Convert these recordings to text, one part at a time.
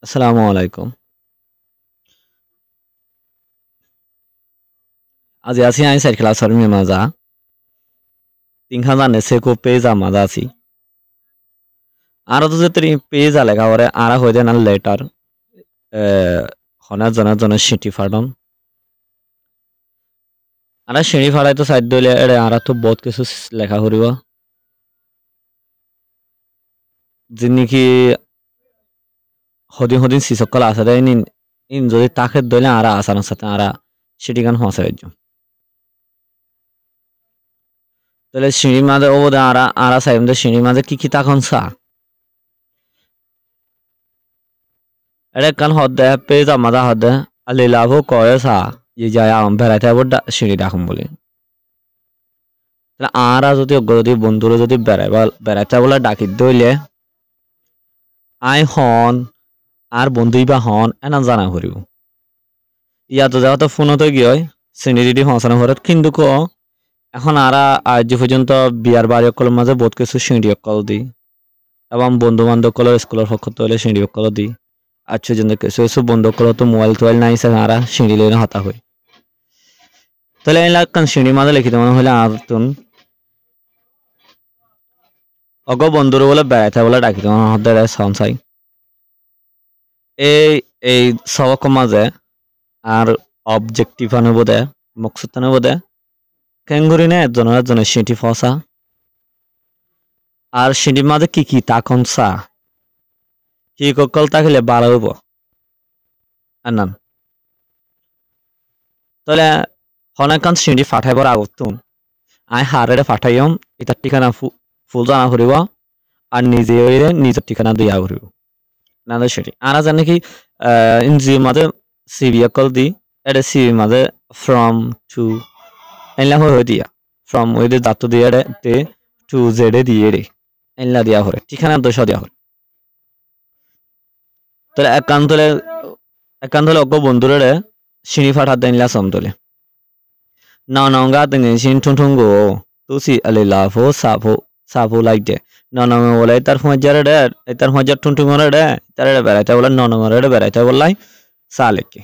আসসালামু আলাইকুম। আজি আছি আমি সাইড ক্লাসর মি মাজা। তিনখান জানে সেকো পেজা মাজা আছি। আরো তো যে তুমি পেজ আলেখা ওরে আরা হইতে না লেটার হনা জনা জনা সিটি ফাডন। আরা সিঁড়ি ফাড়াই তো সাইড দইলে এড়ে আরা তো বহুত কিছু লেখা করিব। যিনি কি হদিন হদিন সিসকল আছে দেয় নিন ইন যদি তাকে দইলে আরা আসানোর সাথে আরা সিটি গান হসাই যাম। তাহলে সিঁড়ি মাঝে ও বোধ আরা আরা সাইম সিঁড়ি মাঝে কি তখন সা এড়ে কান হদে পেজ আমাদা হদে আলি লাভও কয়ে সা যে যায় বেড়াইতে যাবো সিঁড়ি ডাকুম বলে তাহলে আরা যদি বন্ধুরা যদি বেড়াইতে বলে ডাকি দইলে আই হন আর বন্ধুই বা হন এনা জানা করিব ইয়াতো যাওয়া তো ফোনতে গিয়ে সিঁড়ি দিদি হসানো ঘরত কিন্তু এখন আরা আজ পর্যন্ত বিয়ার বাড়ি অকলের মাঝে বহুত কিছু সিঁড়ি অকল দি এবং বন্ধু বান্ধব কলের স্কুলের পক্ষ হলে সিঁড়ি অকল দি আজ পর্যন্ত কিছু কিছু বন্ধু কল তো মোবাইল টোবাইল নাই সে আরা সিঁড়ি লেনে হতা হই তাহলে এই লাগ সিঁড়ি মাঝে লিখিত মনে হলে আর তুন অগ বন্ধুর বলে বেড়াইতে বলে ডাকিত মনে হতে সাই এই এই সবক মাঝে আর অবজেক্টিভ আনে বোধে মকসুদ আনে বোধে কেঙ্গুরি নে একজনের সিঁটি ফসা আর সিঁড়ির মাঝে কি তাকন সা কি কল তাকিলে বাড়া হইব আনান তাহলে হনাকান সিঁড়ি ফাটাইবার আগতুন আই হারে ফাটাইম এটার ঠিকানা ফুল জানা করিব আর নিজে নিজের ঠিকানা দিয়া করিব না সেটি আরা জানে কি ইনজি মাঝে সিবি কল দি এটা সিবি মাঝে ফ্রম টু এনলা হয়ে দিয়া ফ্রম ওই দাঁত দিয়ে তে টু জেডে দিয়ে রে এনলা দিয়া হরে ঠিকানা দোষ দিয়া হরে তাহলে একান্তলে অজ্ঞ বন্ধুরে সিঁড়ি ফাটা দেনলা সমতলে নাওনাঙ্গা তেনে সিন ঠুংঠুঙ্গো তুসি আলে লাভো সাফো লাইটে নাওনাঙ্গা বলে তার ফজারে তার ফজার ঠুংঠুঙ্গরে তার বেড়াইতে বলে নাওনাঙ্গরে বেড়াইতে বললাই সা লেকে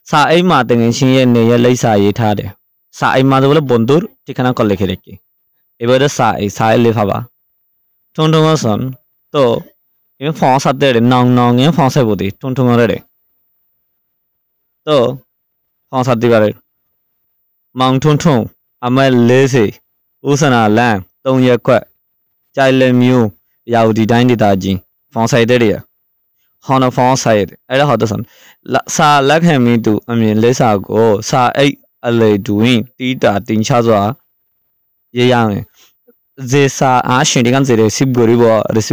সা এই মা তেনে সিয়ে নেয়ে লাই সা এই ঠারে সা এই মা বলে বন্ধুর ঠিকানা কল লিখে রেখে এবারে সা এলে ভাবা ঠুংঠুঙ্গসন তো এ ফসাতে রে নং এ ফসাই বদি ঠুংঠুঙ্গরে রে তো ফসাত দিবারে Mong Tung Tung, Amal Lazy, Usana Lam, Dong Ye Quat, Chai Le Mew, Yao Di Dine Daji, Fonsai Deria, Honor Fonsai, Ella Hodson, Sa Lag Hemi do, I mean, Lesa go, Sa A Ale doing, Tita Tin Chazwa, Ye Yang, যে সা আসে কানছে receive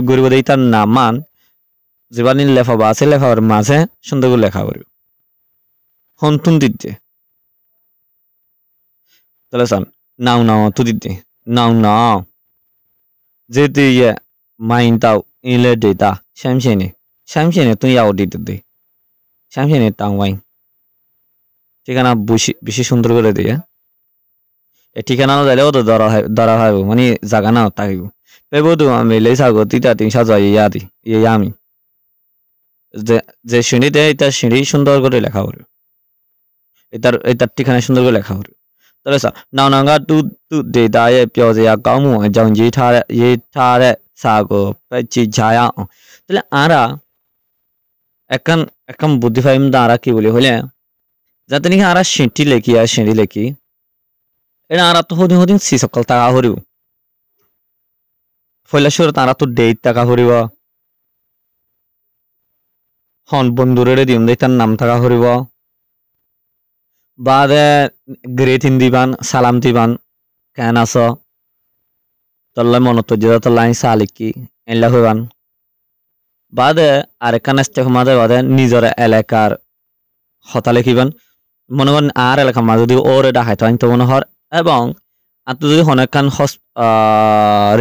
করিব দেই তার নামান যেবানি লেখাবা আছে লেখাবার মাঝে সুন্দর করে লেখা করিব হন্তুন দিতে তাহলে সান নাও তু দিতে নাও যেতে ইয়ে মাইন তাও ইলে ডেটা শ্যামশেনে তুই ইয়াও দিতে দে শ্যামশেনে তাও ওয়াই ঠিকানা বেশি সুন্দর করে দিয়ে এ ঠিকানা দিলেও তো ধরা হয় মানে জায়গা নাও থাকিব পেবো আমি লেসাগো তিতা তিন সাজা ইয়াদি ইয়ে আমি যে সিঁড়ি দেয় এটা সিঁড়ি সুন্দর করে লেখা হবে এটার ঠিকানা সুন্দর করে লেখা হবে তাহলে স্যার নাওনাঙ্গা তুဒေတာရဲ့ပြောစရာကောင်းမှုအကြောင်းရေးထားတဲ့စာကိုပဲကြည့်ကြရအောင်তাহলে আরা একান বুদ্ধি ফাইম আরা কি বলি হলে যাতে নাকি আরা সিঁটি লেখি এটা আরা তো হদিন সি সকল টাকা হরিব ফৈলাসুর তারা তো ডেট টাকা হরিব হন বন্ধুরে দিম দেই তার নাম থাকা হরিব বাদে গ্রেট হিন্দিবান সালাম দিবান কেন আস তল্লাই মনত যে তল্লাই সালিকি এনলা হইবান বাদে আরেকখান স্টেপ মাঝে বাদে নিজের এলাকার হতা লিখিবান মনে করেন আর এলাকার মাঝে যদি ওরে ডাকাইতে আনতে মনে হর এবং আর যদি অনেকখান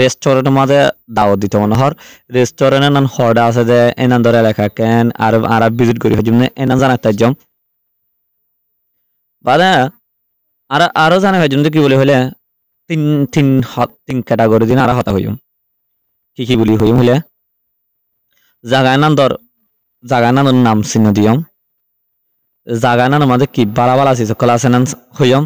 রেস্টুরেন্টের মাঝে দাওয়াত দিতে মনে হর রেস্টুরেন্টে নান হরডা আছে যে এনান ধরে এলাকা কেন আর ভিজিট করি হজম এনা জানাতে যাম বাদে আরো জানা হয় কি বলে হলে তিন ক্যাটাগরি দিন আর হতা হইম কি বলি হইম হলে জায়গায় নাম ধর জাগা নানোর নাম চিহ্ন দিয়ম জাগা নানোর মাঝে কি বালা বালা আছে সকল আছে না হইয়ম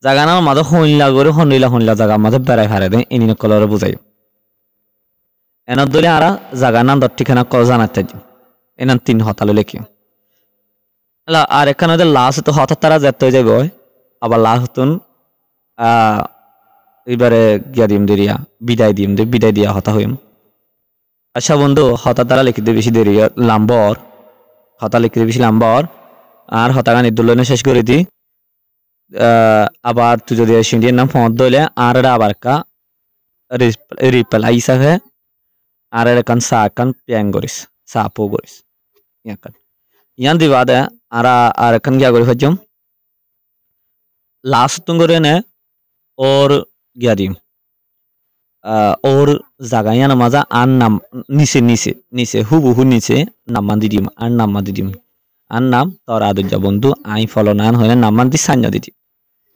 জাগা নানোর মাঝে হইলা করে হইলা জাগা মাঝে বেড়াই হারে দেয় ইনি কলরে বুঝাই এনার দলে আরা জাগা নাম দর ঠিকানা কল জানাতে এনার 3 হতালো লেখি আর এখানে লাস্ট তো হঠাৎ তারা যেতে হয়ে যাবে আবার লাস্ট এবারে গিয়া দিম দেরিয়া বিদায় দিয়া হতা হইম আচ্ছা বন্ধু হঠাৎ তারা লিখিতে বেশি দেরি লাম্বর হতা লিখিতে বেশি লাম্বর আর হতাগান ইদুল্লনে শেষ করে দি আবার তুই যদি ইন্ডিয়ান নাম ফোন দইলে আর আবার কা রিপ্লাই হিসাবে আর কান সা কান প্যাং করিস সাপো করিস ইয়ান দি বাদে আর কান গিয়া করি হজম লাস্ট তুম করে নে ওর গিয়া দিম ওর জাগাইয়া নামাজা আর নাম নিচে হুবহু নিচে নাম্মান দি দিম আর নাম্মান দি দিম আর নাম তোর আদুর্যা বন্ধু আই ফলো নান হইলে নাম্মান দি সান্যা দি দিম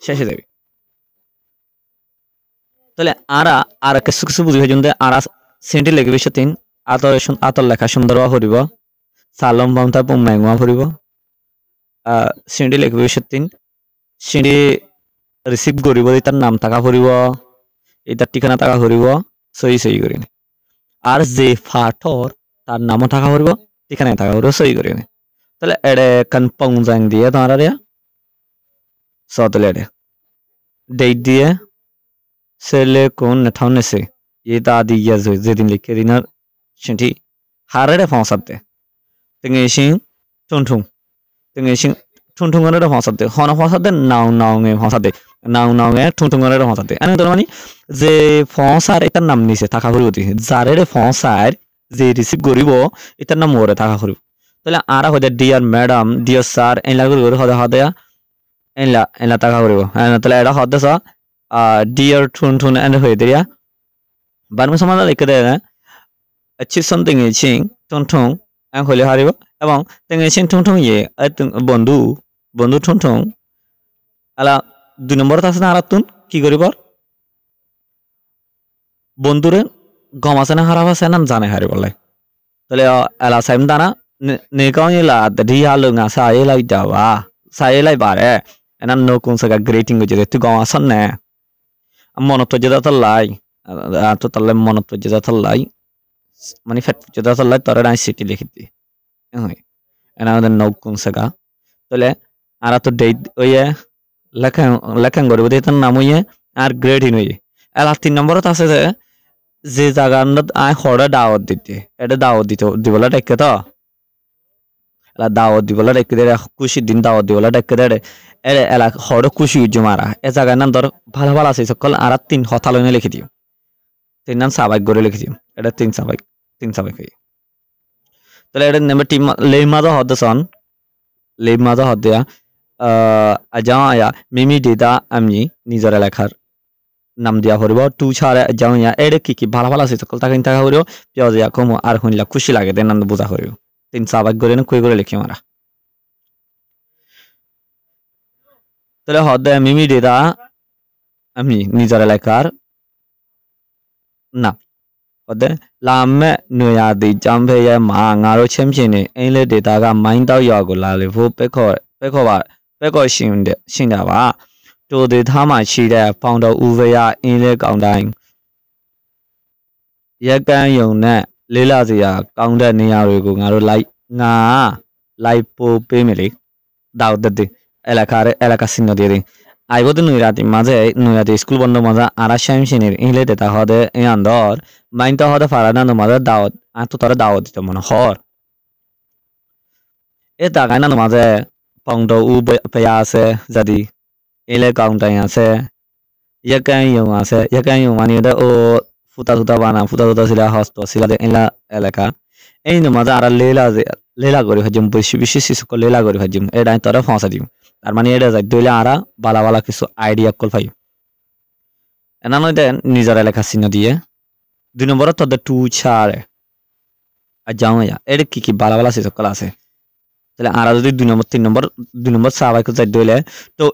শেষে যাবি তাহলে আর কিছু কিছু বুঝি হইজন আরা সেন্টি লেগে বেশি তিন আতর লেখা সুন্দর হরিব সালম বামতা পুম্মাইমা হরিব সেন্টি লেগে বেশি তিন সেন্টি রিসিভ করিব তার নাম টাকা হরিব এটার ঠিকানা টাকা হরিব সই করি আর যে ফাটর তার নামও টাকা হরিব ঠিকানায় টাকা হরিব সই করি তাহলে এডে কান পংজাং দিয়ে তোমার সতলে এডে ডেট দিয়ে সেলে কোন নেঠাও নেছে এটা আদি গিয়া যেদিন লিখে দিনার সেটি হারে ফসাতে তেঙে সিং ঠুনঠুং তেঙে সিং ঠুনঠুঙরে ফসাতে হন ফসাতে নাও ফসাতে নাও ঠুনঠুঙরে ফসাতে এনে তোর মানে যে ফসার এটার নাম নিছে টাকা করিব যারে ফসার যে রিসিভ করিব এটার নাম ওরে টাকা করিব তাহলে আরা হইতে ডিয়ার ম্যাডাম ডিয়ার স্যার এলা করি হদে এলা টাকা করিব তাহলে এটা হদে ডিয়ার ঠুনঠুন এনে হয়ে দিয়া বারমে সমাজ লিখে দেয় अच्छी something ইচিং ঠুনঠুং এং হইলে হারিব এবং তেঙে সিং ঠুনঠুং ইয়ে বন্ধু ঠুনঠুং আলা 2 নম্বর আছে না আরাতুন কি করিব বন্ধুরে গম আছে না হারাব আছে না জানে হারিব লাই তাহলে এলা সাইম দানা নেকাও ইলা দিয়া লুঙা সাইলাই দাওয়া সাইলাই বারে এনা নো কোন সাগা গ্রেটিং হইছে তুই গম আছন না মনত যেটা তো লাই তো তাহলে মনত যেটা তো লাই মানে ফেট যেটা তো লাই তোরা সিটি লিখি দি এনা নো কোন সাগা তাহলে আর তো ডেট ওয়ে লেখাং করব তার নাম হইয়ে আর গ্রেড হিন হইয়ে এলা 3 নম্বরত আছে যে জায়গাত আই হড়া দাওয়াত দিতে এটা দাওয়াত দিবলা ডেকে তো এলা দাওয়াত দিবলা ডেকে দে খুশি দিন দাওয়াত দিবলা ডেকে দে এলা হড় খুশি হইজো মারা এ জায়গার নাম ধর ভালো আছে সকল আর 3 হতা লইনে লিখি দিও 3 নাম সাবাইক করে লিখি দিও এটা 3 সাবাইক হই তাহলে এটা নাম্বার টিম লেমাদা হদসন লেমাদা হদয়া আজায়া মিমি দেদা আমি নিজের লেখার নাম দিয়া হরিব টু ছাড়া যাওয়া এডে কি ভালো আছে সকল তাকিন টাকা হরিব পিয়াজিয়া কম আর হইলা খুশি লাগে দেন নাম বুঝা হরিব 3 সাবাইক করে না কই করে লিখি মারা তাহলে হদে মিমি দেদা আমি নিজের লেখার না হদে লামে নয়া দি জামভে মা ngaro ছেমছেনে এলে দেদা গা মাইন দাও ইয়াগো লালে ফো পেখো শিনদা বা তো দে থামা ছিদে পাউন্ডার উভয়া এলে কাউন্ডাইং ইয়াকানယုံနဲ့လေးလာစရာကောင်းတဲ့နေရာတွေကိုငါတို့လိုက်ပို့ပေးမယ်လေদাও দে এলাকা সিনো দিয়ে দিন আইবো নইরাতি মাঝে নইরাতি স্কুল বন্ধ মাঝে আরা শ্যামসিনের ইংলে দেতা হদে এ আন্দর মাইনটা হদে ফারানা মাঝে দাওয়াত আর তো তোরা দাওয়াত দিতে মনে হর এ তাকাই না মাঝে পংটো উ পেয়া আছে যদি এলে কাউন্টাই আছে ইয়াকান ইয়ং মানে ও ফুটা বানা সিলা হস্ত সিলা এলা এলাকা এই মাঝে আর লেলা করে হজম বেশি শিশুক লেলা করে হজম এটাই তোরা ফসা দিম তার মানে এটা যাই দইলে আরা বালা কিছু আইডিয়া কল পাই এনা নয় নিজের এলাকা চিহ্ন দিয়ে 2 নম্বর তোদের টু ছাড়ে আর যাও এটা কি বালা শিশুকল আছে তাহলে আরা যদি 2 নম্বর 3 নম্বর 2 নম্বর সাবাইকে যাই দইলে তো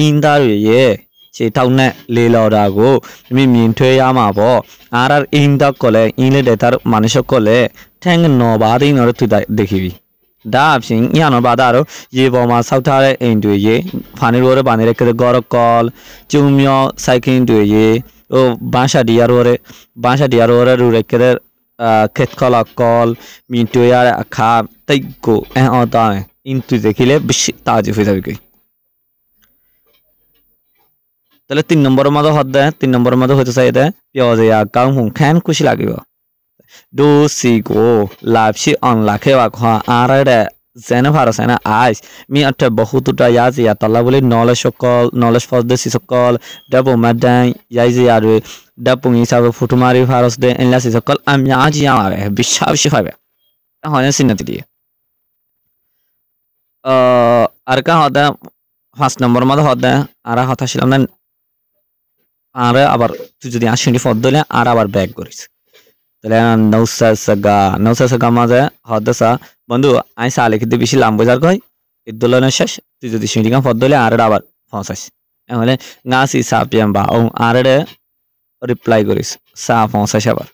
ইন দা ইয়ে ခြေထောက်နဲ့လေလော်တာကိုမြင်ထွေးရမှာပေါ့အားရအင်းတော့ကိုလည်းအင်းလေးတဲ့တာမနရှကိုလည်းထန်းကနော်ပါသိနော်သူတခိပြီဒါအပြင်ညနော်ပါတာတော့ရေပေါ်မှာဆောက်ထားတဲ့အိမ်တွေရေဖာနေရောပါနေတဲ့ကရကောကောကျုံမြောစိုက်ကင်းတွေရေဟိုဘာရှာဒီယာရောရူရကရခက်ခလာကောမြင်တွေ့ရတဲ့အခါတိတ်ကိုအန်အော်တာအင်းသူတခိလေဘしたကြဖေးတယ်ကိতাহলে 3 নম্বরের মধ্যে হদ দেয় 3 নম্বরের মধ্যে হতে চাই দেয় পিয়াজয়া কাম হুম খান খুশি লাগিব দো সিগো লাভশি অন লাখে বা খা আরে জেনে ভারস না আইস মি আটটা বহুতটা ইয়াজিয়া তাল্লা বলি নলেজ ফস দে সিসকল ডাবো মাদাই ইয়াজিয়া রে ডাবো হিসাবে ফুটুমারি ভারস দে এনলা সিসকল আমি আজি আমাবে বিশ্বাসী হবে হয় সিনাতি দিয়ে আর কা হদা 5 নম্বরের মধ্যে হদ দেয় আর কথা ছিলাম না আর আবার তুই যদি 80 ফদ দিলে আর আবার ব্যাক করিস তাহলে 900 সাগা মাঝে হদসা বন্ধু আই সালে কিন্তু বেশি লাম বাজার কই ইদুলনের শেষ তুই যদি সিন্ডিকাম ফদ দিলে আর আবার ফসাস তাহলে গাসি সাপিয়াম বা ও আর রিপ্লাই করিস সা ফসাস আবার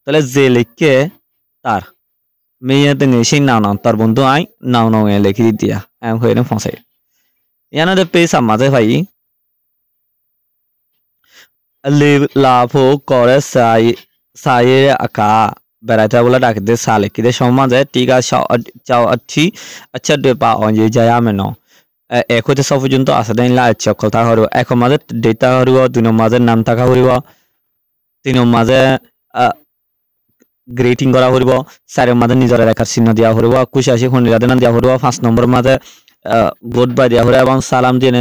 তাহলে যে লিখে তার মেয়ে তুমি সেই নাও তার বন্ধু আই নাও এ লিখে দিয়া এম হয়ে ফসাই ইয়ানা পেসা মাঝে ভাই লাভো করে সায়ে আকা বেড়াইতে বলে ডাকতে সালে কিদে সমাজে টিকা চাও আচ্ছা ডেপা অঞ্জে যায় মেন এক হইতে সব পর্যন্ত আসা দেন লা আচ্ছা কথা হরিব এক মাঝে ডেটা হরিব 2 মাঝে নাম থাকা হরিব 3 মাঝে গ্রেটিং করা হরিব 4 মাঝে নিজের রেখার চিহ্ন দিয়া হরিব 85 খন্ডিরা দেন দিয়া হরিব 5 নম্বর মাঝে গুড বাই দিয়া হরিব এবং সালাম দিয়ে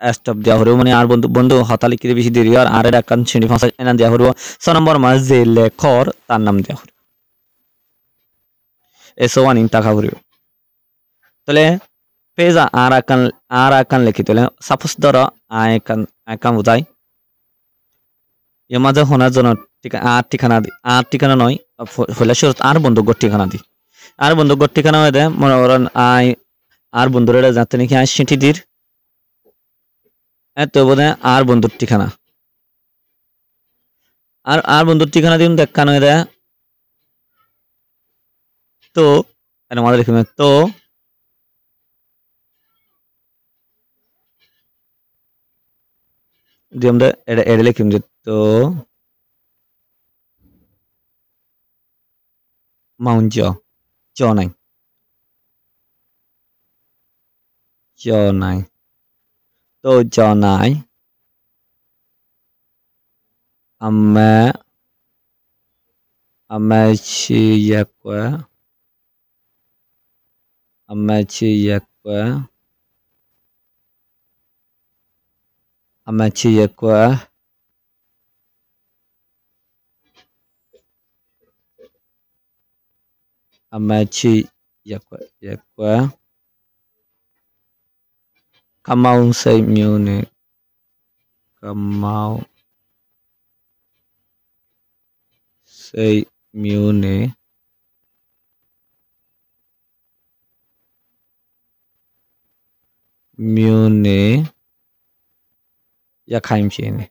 স্টপ দিয়া হরিব মানে আর বন্ধু হতালি কি বেশি দেরি আর একান শ্রেণী ভাষা এনা দিয়া হরিব 6 নম্বর মাঝে যে লেখর তার নাম দিয়া হরিব এসো ওয়ান ইন টাকা হরিব তাহলে পেজা আর আকান লিখি তাহলে সাপোজ ধরো আইকান বুঝাই এর মাঝে হনার জন্য ঠিকানা নয় হইলে আর বন্ধুগর ঠিকানা দি আর বন্ধুগর ঠিকানা হয়ে দেয় মনে করেন আর বন্ধুরা যাতে নাকি আই সিটি দির এত বোধ আর বন্ধুর ঠিকানা আর বন্ধুর ঠিকানা দিন দেখানো হয়ে দেয় তো আমাদের এখানে তো আমরা এটা লিখিম যে তো মাউন্ট চ নাই তো চ নাই અમે છીએ Kamau say Munich Kamau say Munich ya খাইম চিনি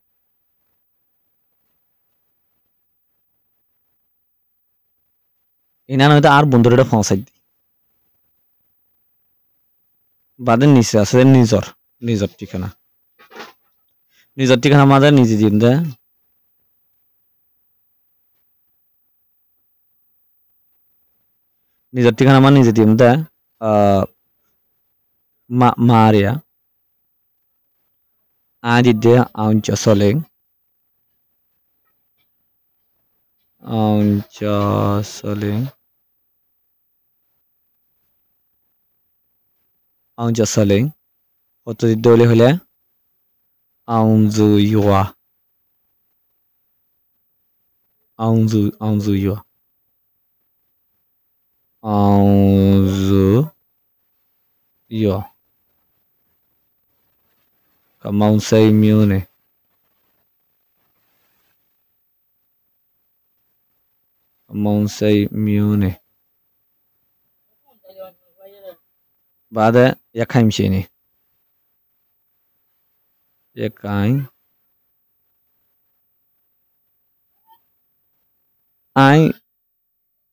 ইনা নয়তো আর বন্ধুরা ফসাই দি বাদের নিচে আছে নিজর ঠিকানা মাঝে নিজে দিন দে নিজের ঠিকানা আমার নিজে দিন দে Maria Adide Aunja Soling কত দলে হলে Aunzu Yua Kamau say Munich বাদে ya খাইম চিনি Jekai. Ai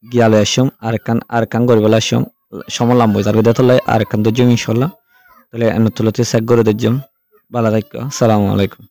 giyale asyum arekan goribala asyum সময় লাম্বই তার বিদে তলে আরেকখান দজ্জম ইনশাল্লাহ তাহলে এনে তুলতে চেক করে দজ্জম ভালো থাকো আসসালামু আলাইকুম